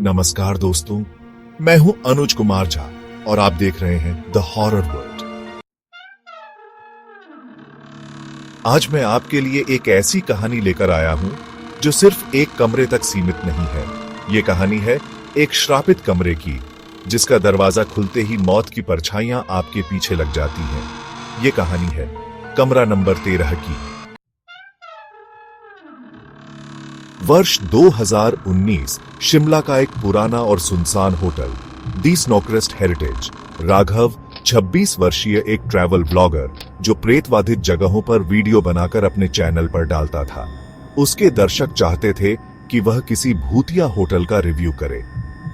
नमस्कार दोस्तों, मैं हूं अनुज कुमार झा और आप देख रहे हैं द हॉरर वर्ल्ड। आज मैं आपके लिए एक ऐसी कहानी लेकर आया हूं जो सिर्फ एक कमरे तक सीमित नहीं है। ये कहानी है एक श्रापित कमरे की, जिसका दरवाजा खुलते ही मौत की परछाइयां आपके पीछे लग जाती हैं। ये कहानी है कमरा नंबर 13 की। वर्ष 2019 शिमला का एक पुराना और सुनसान होटल दी स्नोक्रेस्ट हेरिटेज। राघव 26 वर्षीय एक ट्रैवल ब्लॉगर जो प्रेतवाधित जगहों पर वीडियो बनाकर अपने चैनल पर डालता था। उसके दर्शक चाहते थे कि वह किसी भूतिया होटल का रिव्यू करे।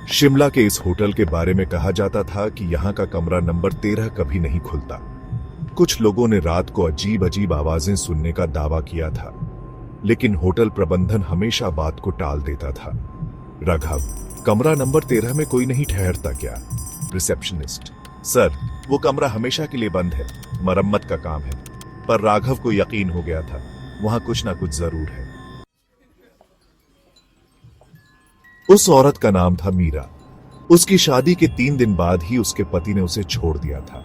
शिमला के इस होटल के बारे में कहा जाता था कि यहाँ का कमरा नंबर 13 कभी नहीं खुलता। कुछ लोगों ने रात को अजीब अजीब आवाजें सुनने का दावा किया था, लेकिन होटल प्रबंधन हमेशा बात को टाल देता था। राघव, कमरा नंबर 13 में कोई नहीं ठहरता क्या? रिसेप्शनिस्ट: सर, वो कमरा हमेशा के लिए बंद है, मरम्मत का काम है। पर राघव को यकीन हो गया था, वहां कुछ ना कुछ जरूर है। उस औरत का नाम था मीरा। उसकी शादी के 3 दिन बाद ही उसके पति ने उसे छोड़ दिया था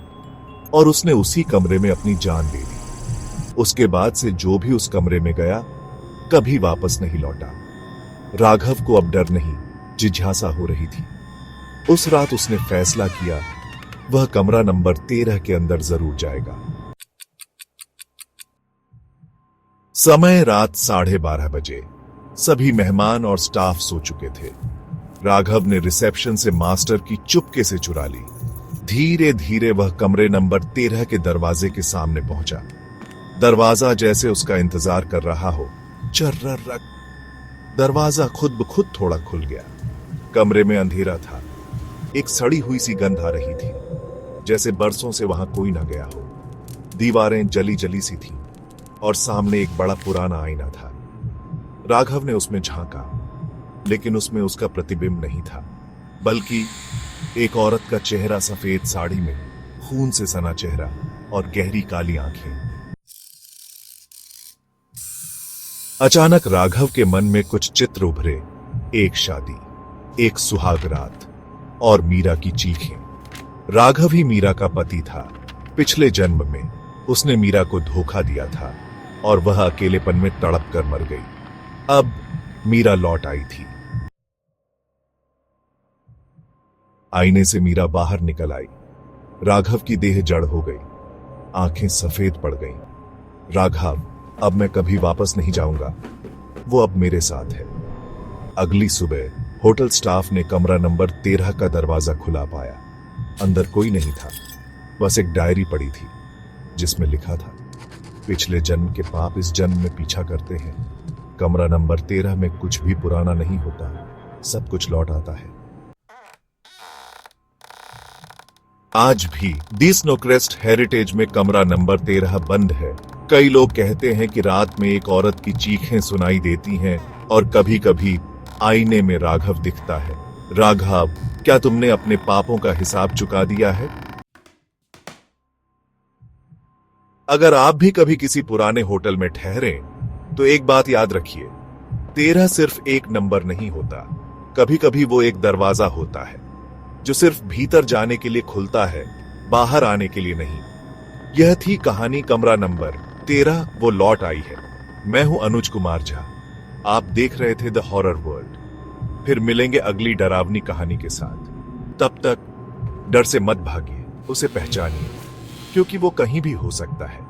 और उसने उसी कमरे में अपनी जान ले ली। उसके बाद से जो भी उस कमरे में गया कभी वापस नहीं लौटा। राघव को अब डर नहीं, जिज्ञासा हो रही थी। उस रात उसने फैसला किया वह कमरा नंबर 13 के अंदर जरूर जाएगा। समय रात 12:30 बजे। सभी मेहमान और स्टाफ सो चुके थे। राघव ने रिसेप्शन से मास्टर की चुपके से चुरा ली। धीरे धीरे वह कमरे नंबर 13 के दरवाजे के सामने पहुंचा। दरवाजा जैसे उसका इंतजार कर रहा हो, चर्ररक। दरवाजा खुद ब खुद थोड़ा खुल गया। कमरे में अंधेरा था। एक सड़ी हुई सी गंध आ रही थी, जैसे बरसों से वहां कोई न गया हो। दीवारें जली जली सी थीं और सामने एक बड़ा पुराना आईना था। राघव ने उसमें झांका, लेकिन उसमें उसका प्रतिबिंब नहीं था, बल्कि एक औरत का चेहरा, सफेद साड़ी में, खून से सना चेहरा और गहरी काली आंखें। अचानक राघव के मन में कुछ चित्र उभरे। एक शादी, एक सुहाग रात और मीरा की चीखें। राघव ही मीरा का पति था। पिछले जन्म में उसने मीरा को धोखा दिया था और वह अकेलेपन में तड़प कर मर गई। अब मीरा लौट आई थी। आईने से मीरा बाहर निकल आई। राघव की देह जड़ हो गई, आंखें सफेद पड़ गईं। राघव, अब मैं कभी वापस नहीं जाऊंगा। वो अब मेरे साथ है। अगली सुबह होटल स्टाफ ने कमरा नंबर 13 का दरवाजा खुला पाया। अंदर कोई नहीं था, बस एक डायरी पड़ी थी जिसमें लिखा था, पिछले जन्म के पाप इस जन्म में पीछा करते हैं। कमरा नंबर 13 में कुछ भी पुराना नहीं होता, सब कुछ लौट आता है। आज भी दी स्नोक्रेस्ट हेरिटेज में कमरा नंबर 13 बंद है। कई लोग कहते हैं कि रात में एक औरत की चीखें सुनाई देती हैं और कभी कभी आईने में राघव दिखता है। राघव, क्या तुमने अपने पापों का हिसाब चुका दिया है? अगर आप भी कभी किसी पुराने होटल में ठहरे तो एक बात याद रखिए, 13 सिर्फ एक नंबर नहीं होता। कभी कभी वो एक दरवाजा होता है जो सिर्फ भीतर जाने के लिए खुलता है, बाहर आने के लिए नहीं। यह थी कहानी कमरा नंबर 13 वो लौट आई है। मैं हूं अनुज कुमार झा। आप देख रहे थे द हॉरर वर्ल्ड। फिर मिलेंगे अगली डरावनी कहानी के साथ। तब तक डर से मत भागिए, उसे पहचानिए, क्योंकि वो कहीं भी हो सकता है।